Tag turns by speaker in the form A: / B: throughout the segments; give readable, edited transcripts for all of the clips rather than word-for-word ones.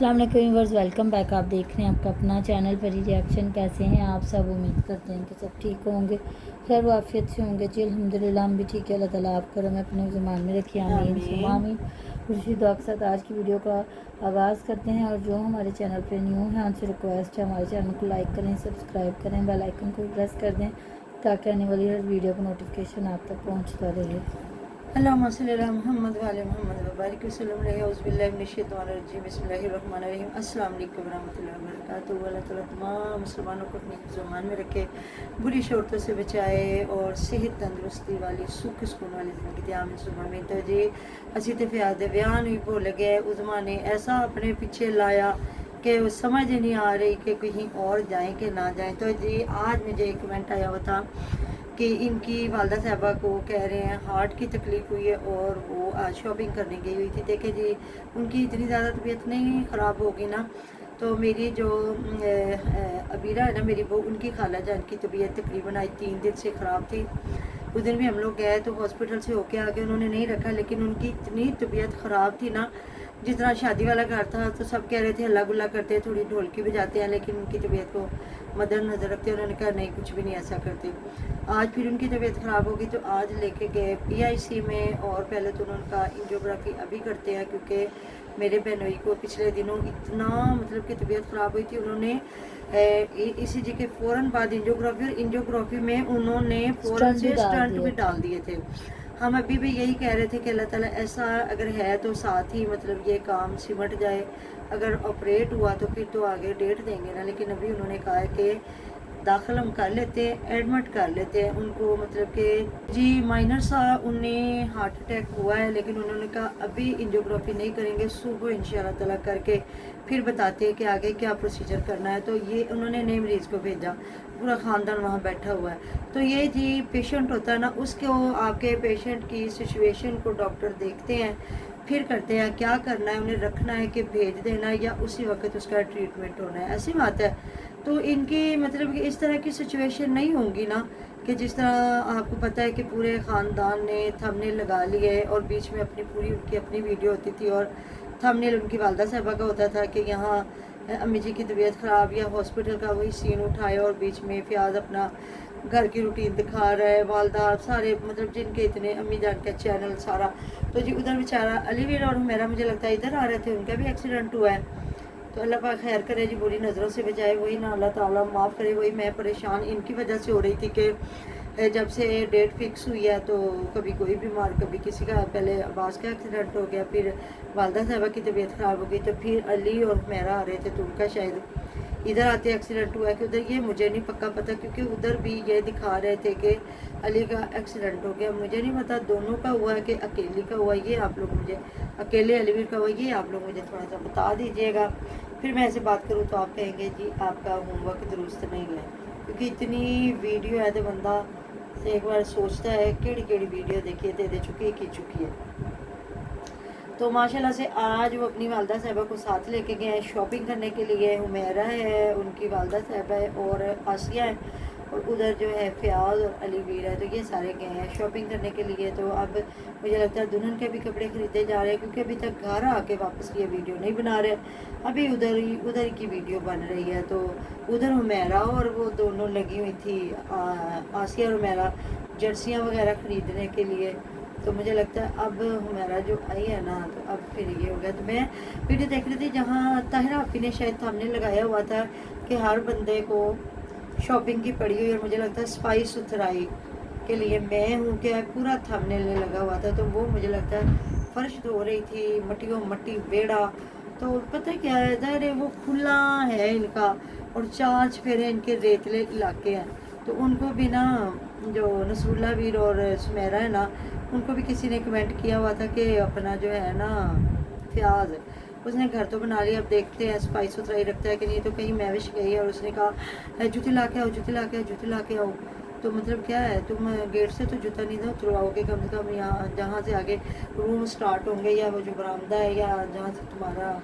A: अस्सलाम वालेकुम viewers, welcome back. आप देख रहे हैं आपका अपना चैनल परी रिएक्शन। कैसे हैं आप सब? उम्मीद करते हैं कि सब ठीक होंगे, खैर वाफियत से होंगे जी। अल्हम्दुलिल्लाह हम भी ठीक है। अल्लाह ताला आप करम अपने ज़ुबान में रखिए, आमीन सुम्मा आमीन। खुशी दुआ के साथ आज की वीडियो का आगाज़ करते हैं। और जो हमारे चैनल पर न्यू हैं उनसे रिक्वेस्ट है हमारे चैनल को लाइक करें, सब्सक्राइब करें, बेल आइकन को प्रेस कर दें ताकि आने वाली हर वीडियो का नोटिफिकेशन आप तक पहुँचता रहे।
B: अल्लाहुम्मा सल्ली अला मुहम्मद व अला मुहम्मद व बारिक वसल्लम अलैहि औज़ुबिल्लाहि मिनश्शैतानिर्रजीम बिस्मिल्लाहिर्रहमानिर्रहीम अस्सलाम वालेकुम रहमतुल्लाहि व बरकातुहू। अल्लाह ताला तमाम मुसलमानों को अपनी ज़ुबान में रखे, बुरी शौरतों से बचाए और सेहत तंदुरुस्ती वाली सुख सुकून वाली ज़िंदगी आमीन सुबह में। तो जी असी तो फिर बयान भी भुल गए। उज़मा ने ऐसा अपने पीछे लाया कि वो समझ ही नहीं आ रही कि कहीं और जाएं कि ना जाएं। तो जी आज मुझे एक कमेंट आया हुआ था कि इनकी वालदा साहबा को कह रहे हैं हार्ट की तकलीफ़ हुई है और वो आज शॉपिंग करने गई हुई थी। देखे जी उनकी इतनी ज़्यादा तबीयत नहीं ख़राब होगी ना, तो मेरी जो अबीरा है ना मेरी वो उनकी खाला जान की तबीयत तकरीबन आज 3 दिन से ख़राब थी। उस दिन भी हम लोग गए तो हॉस्पिटल से होके आके उन्होंने नहीं रखा, लेकिन उनकी इतनी तबीयत ख़राब थी ना, जिस तरह शादी वाला घर था तो सब कह रहे थे हल्ला गुल्ला करते हैं, थोड़ी ढोलकी बजाते हैं, लेकिन उनकी तबीयत को मद्देनजर रखते हैं उन्होंने कहा नहीं कुछ भी नहीं ऐसा करते। आज फिर उनकी तबीयत ख़राब होगी तो आज लेके गए PIC में, और पहले तो उनका एंजियोग्राफी अभी करते हैं क्योंकि मेरे बहनोई को पिछले दिनों इतना मतलब कि तबीयत ख़राब हुई थी। उन्होंने ECG के फ़ौरन बाद एंजियोग्राफी, और एंजियोग्राफी में उन्होंने फ़ौरन से स्टंट भी डाल दिए थे। हम अभी भी यही कह रहे थे कि अल्लाह ताला ऐसा अगर है तो साथ ही मतलब ये काम सिमट जाए, अगर ऑपरेट हुआ तो फिर तो आगे डेट देंगे ना, लेकिन अभी उन्होंने कहा है कि दाखिल हम कर लेते हैं, एडमिट कर लेते हैं उनको, मतलब कि जी माइनर सा उन्हें हार्ट अटैक हुआ है, लेकिन उन्होंने कहा अभी एंजियोग्राफी नहीं करेंगे, सुबह इंशाल्लाह ताला करके फिर बताते हैं कि आगे क्या प्रोसीजर करना है। तो ये उन्होंने नए मरीज़ को भेजा, पूरा ख़ानदान वहाँ बैठा हुआ है। तो ये जी पेशेंट होता है ना, उसको आपके पेशेंट की सिचुएशन को डॉक्टर देखते हैं, फिर करते हैं क्या करना है, उन्हें रखना है कि भेज देना है या उसी वक्त उसका ट्रीटमेंट होना है, ऐसी बात है। तो इनकी मतलब कि इस तरह की सिचुएशन नहीं होंगी ना कि जिस तरह आपको पता है कि पूरे ख़ानदान ने थंबनेल लगा लिए और बीच में अपनी पूरी उनकी अपनी वीडियो होती थी, और थंबनेल उनकी वालदा साहबा का होता था कि यहाँ अम्मी जी की तबीयत ख़राब या हॉस्पिटल का वही सीन उठाया, और बीच में फ़याज़ अपना घर की रूटीन दिखा रहा है, वालदा सारे मतलब जिनके इतने अम्मी जान का चैनल सारा। तो जी उधर बेचारा अलीवीर और मेरा मुझे लगता है इधर आ रहे थे, उनका भी एक्सीडेंट हुआ है। तो अल्लाह पाक खैर करे जी, बुरी नज़रों से बचाए, वही ना अल्लाह ताला माफ़ करे। वही मैं परेशान इनकी वजह से हो रही थी कि जब से डेट फिक्स हुई है तो कभी कोई बीमार, कभी किसी का, पहले अब्बास का एक्सीडेंट हो गया, फिर वालदा साहबा की तबीयत ख़राब हो गई, तो फिर अली और मेरा आ रहे थे तो उनका शायद इधर आते एक्सीडेंट हुआ है कि उधर, ये मुझे नहीं पक्का पता क्योंकि उधर भी ये दिखा रहे थे कि अली का एक्सीडेंट हो गया। मुझे नहीं पता दोनों का हुआ है कि अकेली का हुआ, ये आप लोग मुझे, अकेले अलीवीर का हुआ, ये आप लोग मुझे थोड़ा सा बता दीजिएगा। फिर मैं ऐसे बात करूँ तो आप कहेंगे जी आपका होमवर्क दुरुस्त नहीं है, क्योंकि इतनी वीडियो है तो बंदा से एक बार सोचता है केड़ी केड़ी वीडियो देखिए दे चुकी है की चुकी है। तो माशाल्लाह से आज वो अपनी वालदा साहबा को साथ लेके गए हैं शॉपिंग करने के लिए। हुमैरा है उनकी वालदा साहबा है और आसिया है, और उधर जो है फ़याज़ और अलीवीर है, तो ये सारे गए हैं शॉपिंग करने के लिए। तो अब मुझे लगता है दुल्हन के भी कपड़े ख़रीदे जा रहे हैं क्योंकि अभी तक घर आके वापस ये वीडियो नहीं बना रहे, अभी उधर की वीडियो बन रही है। तो उधर हुमैरा और वो दोनों लगी हुई थी आसिया और हुमैरा जर्सियाँ वगैरह ख़रीदने के लिए। तो मुझे लगता है अब हमारा जो आई है ना, तो अब फिर ये हो गया। तो मैं वीडियो देख रही थी जहाँ ताहिरा आपी ने शायद सामने लगाया हुआ था कि हर बंदे को शॉपिंग की पड़ी हुई, और मुझे लगता है सफाई सुथराई के लिए मैं हूँ क्या पूरा थंबनेल लगा हुआ था। तो वो मुझे लगता है फर्श धो रही थी, मट्टी बेड़ा, तो पता है क्या है, ज़ाहिर है वो खुला है इनका, और 4 चफेरे इनके रेतले इलाके हैं। तो उनको भी ना, जो नसरुल्ला वीर और सुमेरा है ना, उनको भी किसी ने कमेंट किया हुआ था कि अपना जो है ना फ़याज़, उसने घर तो बना लिया, अब देखते हैं सफाई सुथराई रखता है कि नहीं। तो कहीं मैविश गई और उसने कहा जूती ला के आओ, जूती ला के आओ, जूती ला के आओ। तो मतलब क्या है, तुम गेट से तो जूता नहीं उतरवाओगे, कम से कम यहाँ जहाँ से आगे रूम स्टार्ट होंगे या वो जो बरामदा है या जहाँ से तुम्हारा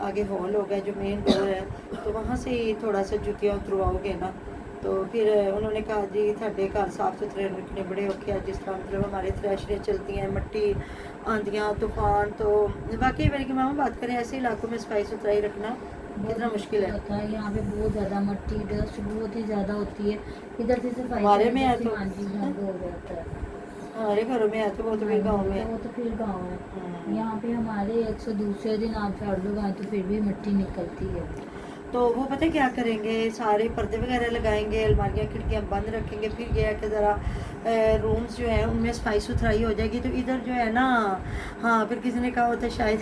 B: आगे हॉल होगा जो मेन डोर है, तो वहाँ से ही थोड़ा सा जूतियाँ उतरवाओगे ना। तो फिर उन्होंने कहा जी साढ़े घर साफ सुथरे रखने बड़े औखे, जिस तरह मतलब हमारे थ्रैशरें चलती हैं, मट्टी आंधियाँ तूफान, तो वाकई मेरी की मामा बात करें ऐसे इलाकों में सफाई सुथराई रखना कितना मुश्किल है।
A: होता है यहाँ पे बहुत ज़्यादा मट्टी डस्ट बहुत ही ज़्यादा होती है। इधर से सफाई
B: हमारे
A: करें,
B: में
A: इधर
B: है
A: से
B: तो
A: हाँ जी बंद हो जाता है।
B: हमारे घरों में है तो वो तो फिर गाँव में है।
A: वो तो फिर गाँव है।
B: हम्म।
A: यहाँ पे हमारे 102 दिन आप झाड़ लगाएं तो फिर भी मिट्टी निकलती है।
B: तो वो पता है क्या करेंगे, सारे पर्दे वगैरह लगाएंगे, अलमारियाँ खिड़कियाँ बंद रखेंगे, फिर ये है कि ज़रा रूम्स जो है उनमें सफाई सुथराई हो जाएगी। तो इधर जो है ना, हाँ फिर किसी ने कहा होता है शायद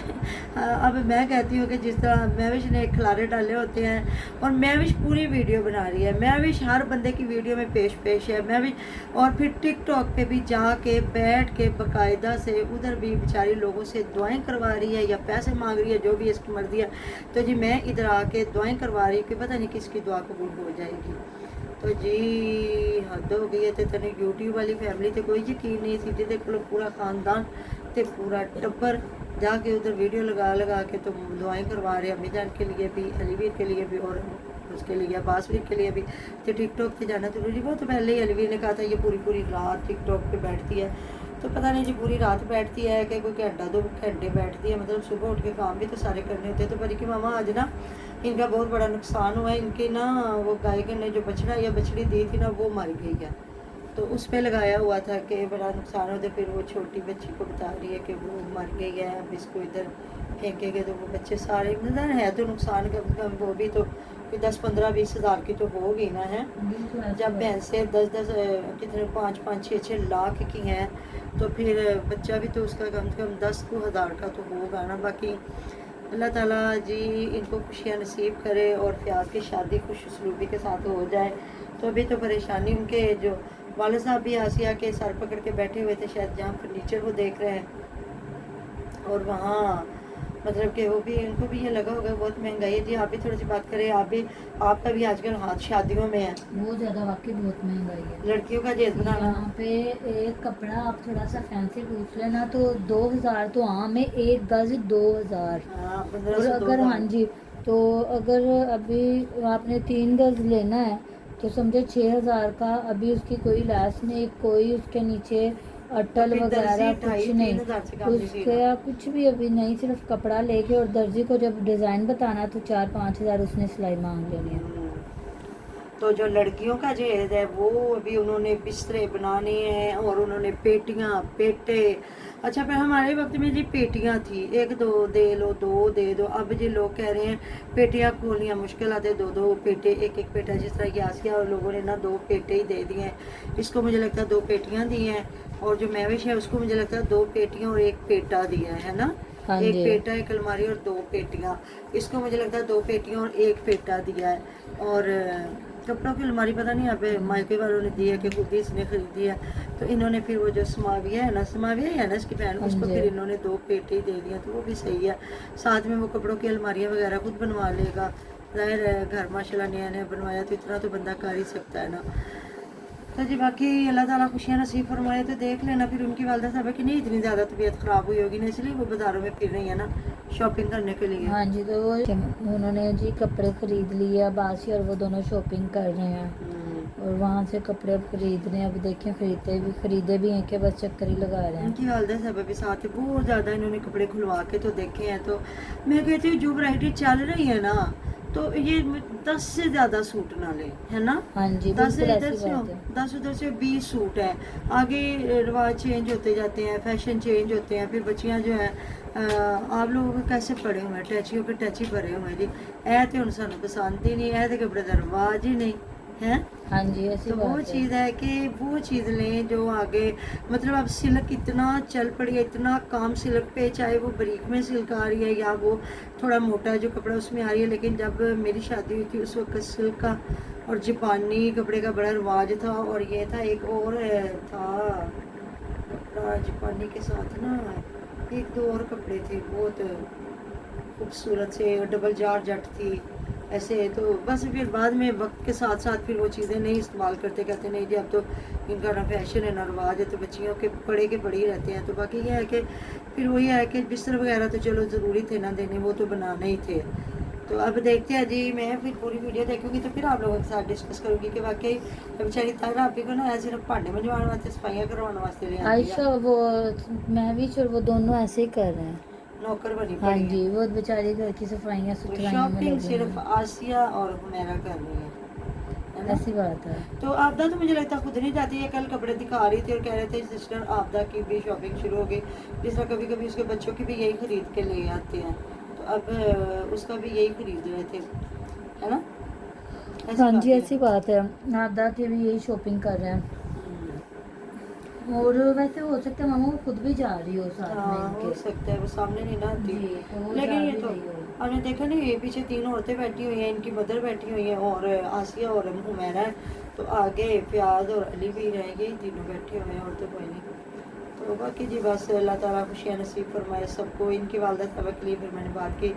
B: अब मैं कहती हूँ कि जिस तरह महविश ने खिलारे डाले होते हैं और महविश पूरी वीडियो बना रही है, महविश हर बंदे की वीडियो में पेश है महविश, और फिर टिकटॉक पे भी जाके बैठ के बाकायदा से उधर भी बेचारी लोगों से दुआएं करवा रही है या पैसे मांग रही है, जो भी इसकी मर्जी है। तो जी मैं इधर आके दुआएं करवा रही कि पता नहीं किसकी दुआ कबूल हो जाएगी। तो जी हद हो गई है। तो तेने यूट्यूब वाली फैमिली तो कोई यकीन नहीं सी, जिहदे कोल पूरा खानदान ते पूरा टब्बर जाके उधर वीडियो लगा के तो दुआएं करवा रहे, अम्मी जान के लिए भी, अलीवीर के लिए भी और उसके लिए अब्बासवीर के लिए भी। तो टिकटॉक पे जाना जरूरी, वो तो पहले ही अलीवीर ने कहा था ये पूरी रात टिकटॉक पे बैठती है। तो पता नहीं जी पूरी रात बैठती है कि कोई घंटा 2 घंटे बैठती है, मतलब सुबह उठ के काम भी तो सारे करने होते हैं। तो परी की मामा आज ना इनका बहुत बड़ा नुकसान हुआ है। इनकी ना वो गाय ने जो बछड़ा या बछड़ी दी थी ना वो मर गई है, तो उस पर लगाया हुआ था कि बड़ा नुकसान होता। फिर वो छोटी बच्ची को बता रही है कि वो मर गई है, अब इसको इधर फेंकेंगे तो वो बच्चे सारे मतलब है तो नुकसान कम से कम वो भी तो 10-15-20 हज़ार की तो होगी ना है। जब भैंसें 10-10 कितने 5-5-6-6 लाख की हैं तो फिर बच्चा भी तो उसका कम से कम 10,000 का तो होगा ना। बाकी अल्लाह ताला जी इनको खुशियाँ नसीब करे और फ़याज़ की शादी खुश उसलूबी के साथ हो जाए। तो अभी तो परेशानी उनके जो वालिद साहब भी आसिया के सर पकड़ के बैठे हुए थे, शायद जहाँ फर्नीचर वो देख रहे हैं और वहाँ मतलब कि वो भी उनको भी ये लगा होगा बहुत महंगाई है। जी आप भी थोड़ी सी बात करें, आप भी आपका भी आजकल हाथ शादियों में है,
A: बहुत ज़्यादा वाकई बहुत महंगाई है
B: लड़कियों का जेज बनाना।
A: यहाँ पे एक कपड़ा आप थोड़ा सा फैंसी पूछ लेना तो 2000 तो आम है, 1 गज 2000।
B: हाँ
A: और
B: 1500
A: अगर हाँ
B: 2000।
A: जी तो अगर अभी आपने 3 गज लेना है तो समझे 6000 का। अभी उसकी कोई लैस नहीं, कोई उसके नीचे अटल
B: फिर
A: वगैरह
B: दर्जी
A: कुछ
B: 2,500-3,000
A: नहीं,
B: से कम नहीं
A: उसके
B: सीना।
A: कुछ भी अभी नहीं। सिर्फ कपड़ा लेके और दर्जी को जब डिज़ाइन बताना तो 4-5 हज़ार उसने सिलाई मांग लेनी है।
B: तो जो लड़कियों का जहेज है वो अभी उन्होंने बिस्तरे बनाने हैं और उन्होंने पेटियां पेटे। अच्छा पर हमारे वक्त में जी पेटियां थी, 1-2 दे लो, 2 दे दो। अब जी लोग कह रहे हैं पेटियां खोलनियाँ मुश्किल आते, 2-2 पेटे, 1-1 पेटा। जिस तरह की आसिया और लोगों ने ना 2 पेटे ही दे दिए हैं, इसको मुझे लगता है 2 पेटियां दी हैं। और जो महविश है उसको मुझे लगता है 2 पेटियां और 1 पेटा दिया है ना।
A: हाँ
B: 1
A: जी
B: पेटा 1 अलमारी और 2 पेटियां। इसको मुझे लगता है 2 पेटियां और 1 पेटा दिया है। और कपड़ों की अलमारी पता नहीं अब मायके वालों ने दी है कि खुद ही इसने खरीदी है। तो इन्होंने फिर वो जो समाविया है ना, समाविया है ना इसकी बहन,
A: हाँ
B: उसको
A: जी।
B: फिर इन्होंने 2 पेटे ही दे दिए, तो वो भी सही है। साथ में वो कपड़ों की अलमारियाँ वगैरह खुद बनवा लेगा। जाहिर है घर माशाल्लाह नया नया बनवाया तो इतना तो बंदा कर ही सकता है ना। तो जी बाकी अल्लाह ताला खुशियाँ नसीब फरमाए। तो देख लेना फिर उनकी वालदा साहब की नहीं इतनी ज़्यादा तबीयत ख़राब हुई होगी ना, इसलिए वो बाज़ारों में फिर रही है ना शॉपिंग करने के लिए।
A: हाँ जी तो वो उन्होंने जी कपड़े खरीद लिए, बासी और वो दोनों शॉपिंग कर रहे हैं और वहाँ से कपड़े खरीद रहे हैं। अब देखें खरीदे भी हैं कि बस चक्कर ही लगा रहे हैं।
B: उनकी वालदा साहब भी साथ है, बहुत ज़्यादा इन्होंने कपड़े खुलवा के तो देखे हैं। तो मैं कहती हूँ जो वैरायटी चल रही है ना तो ये 10 से ज़्यादा सूट ना ले, है ना।
A: हाँ जी
B: 10
A: बिल्कुल
B: इधर
A: ऐसी
B: से हो,
A: बात है।
B: 10 उधर से 20 सूट है। आगे रिवाज चेंज होते जाते हैं, फैशन चेंज होते हैं। फिर बच्चियां जो है आप लोगों को कैसे पड़े हुए हैं, टैचियों पे टैची भरे हुए हैं जी। ऐ तो हम सानू पसंद ही नहीं, ऐ तो कपड़े का रिवाज ही नहीं है।
A: हाँ जी ऐसी
B: तो वो
A: बात है।
B: चीज़ है कि वो चीज़ लें जो आगे मतलब अब सिल्क इतना चल पड़ी है, इतना काम सिल्क पे, चाहे वो बारीक में सिल्क आ रही है या वो थोड़ा मोटा जो कपड़ा उसमें आ रही है। लेकिन जब मेरी शादी हुई थी उस वक्त सिल्क का और जापानी कपड़े का बड़ा रिवाज था। और ये था एक और था कपड़ा जापानी के साथ ना, 1-2 और कपड़े थे बहुत खूबसूरत से, डबल जार जट थी ऐसे। तो बस फिर बाद में वक्त के साथ साथ फिर वो चीज़ें नहीं इस्तेमाल करते, कहते नहीं जी अब तो इनका ना फैशन है ना रिवाज है, तो बच्चियों के पड़े के पड़े ही रहते हैं। तो बाकी ये है कि फिर वही है कि बिस्तर वगैरह तो चलो ज़रूरी थे ना देने, वो तो बनाने ही थे। तो अब देखते हैं जी, मैं फिर पूरी वीडियो देखूंगी तो फिर आप लोगों के साथ डिस्कस करूंगी कि वाकई बेचारी तारा आपी को ना ऐसे सिर्फ भांडे मंजवाने वास्ते सफाइयाँ करवाने वास्ते ले आती
A: आयशा
B: है,
A: वो महविश और वो दोनों ऐसे ही कर रहे हैं।
B: नौकर बनी
A: हाँ
B: पड़ी
A: जी,
B: है।
A: वो बेचारी घर की सफाइयाँ
B: तो
A: सुथराइयों में
B: शॉपिंग
A: लगी
B: सिर्फ
A: हैं।
B: आसिया और हुमैरा कर रही है ना।
A: ऐसी बात है।
B: तो आपदा तो मुझे लगता है खुद नहीं जाती है, कल कपड़े दिखा रही थी और कह रहे थे सिस्टर आपदा की भी शॉपिंग शुरू हो गई, जिस तरह कभी कभी उसके बच्चों की भी यही खरीद के ले आते हैं, तो अब उसका भी यही खरीद रहे थे, है ना।
A: हाँ जी,
B: बात है।
A: ऐसी बात है, आदा के भी यही शॉपिंग कर रहे हैं। और वैसे हो सकता है मामा वो खुद भी जा रही हो साथ में
B: हाँ हो
A: इनके।
B: सकता है, वो सामने नहीं ना आती।
A: जी, तो वो
B: लेकिन
A: जा
B: ये
A: भी
B: तो
A: रही हो।
B: आपने देखा नहीं, ये पीछे 3 औरतें बैठी हुई हैं, इनकी मदर बैठी हुई हैं और आसिया और हुमैरा है, तो आगे प्याज और अली भी रहेंगे, तीनों बैठे हुए हैं और तो कोई नहीं। तो बाकी जी बस अल्लाह ताला खुशियाँ नसीब फरमाए सबको। इनकी वालदा साहबा के लिए फिर मैंने बात की,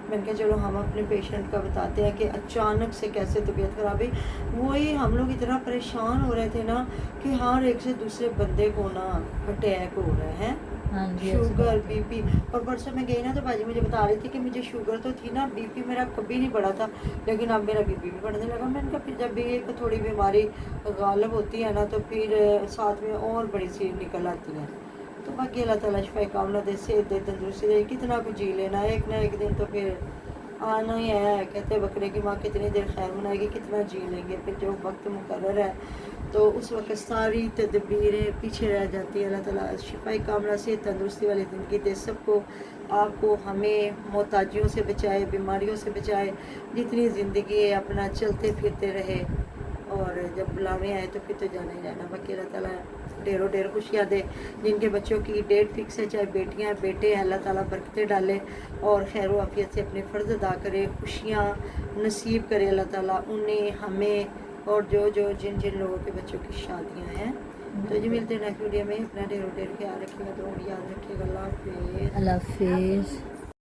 B: मैंने कहा चलो हम अपने पेशेंट का बताते हैं कि अचानक से कैसे तबीयत खराब हुई। वही हम लोग इतना परेशान हो रहे थे ना कि हर एक से दूसरे बंदे को ना अटैक हो रहे हैं,
A: हाँ जी, ऐसी
B: शुगर
A: बात है।
B: बीपी। और परसों मैं गई ना तो बाजी मुझे बता रही थी कि मुझे शुगर तो थी ना, बीपी मेरा कभी नहीं बढ़ा था, लेकिन अब मेरा बीपी भी बढ़ने लगा। मैंने कहा फिर जब भी एक थोड़ी बीमारी गालिब होती है ना तो फिर साथ में और बड़ी सी निकल आती है। तो बाकी अल्लाह ताला शिफा कामना दे, सेहत दे, तंदुरुस्ती दे, कितना कुछ जी लेना है, एक ना एक दिन तो फिर आना ही है। कहते बकरे की माँ कितनी देर खैर मनाएगी, कितना जी लेंगे, फिर जो वक्त मुकर्रर है तो उस वक्त सारी तदबीरें पीछे रह जाती है। अल्लाह ताला शिफा कामना से तंदुरुस्ती वाली ज़िंदगी दे सबको, आपको हमें मोहताजियों से बचाए, बीमारियों से बचाए, जितनी ज़िंदगी है अपना चलते फिरते रहे, और जब बुलावे आए तो फिर तो जाना ही जाना। बाकी अल्लाह ताला ढेरों ढेर खुशियाँ दे, जिनके बच्चों की डेट फिक्स है, चाहे बेटियाँ बेटे हैं, अल्लाह ताला बरकतें डाले और खैर आफियत से अपने फ़र्ज़ अदा करे, खुशियाँ नसीब करे अल्लाह ताला उन्हें, हमें और जो जिन जिन लोगों के बच्चों की शादियाँ हैं। तो जी मिलते हैं नेक्स्ट वीडियो में, अपना ढेरों ढेर ख्याल रखिएगा, तो याद रखिएगा। अल्लाह हाफिज़।
A: अल्लाह हाफिज़।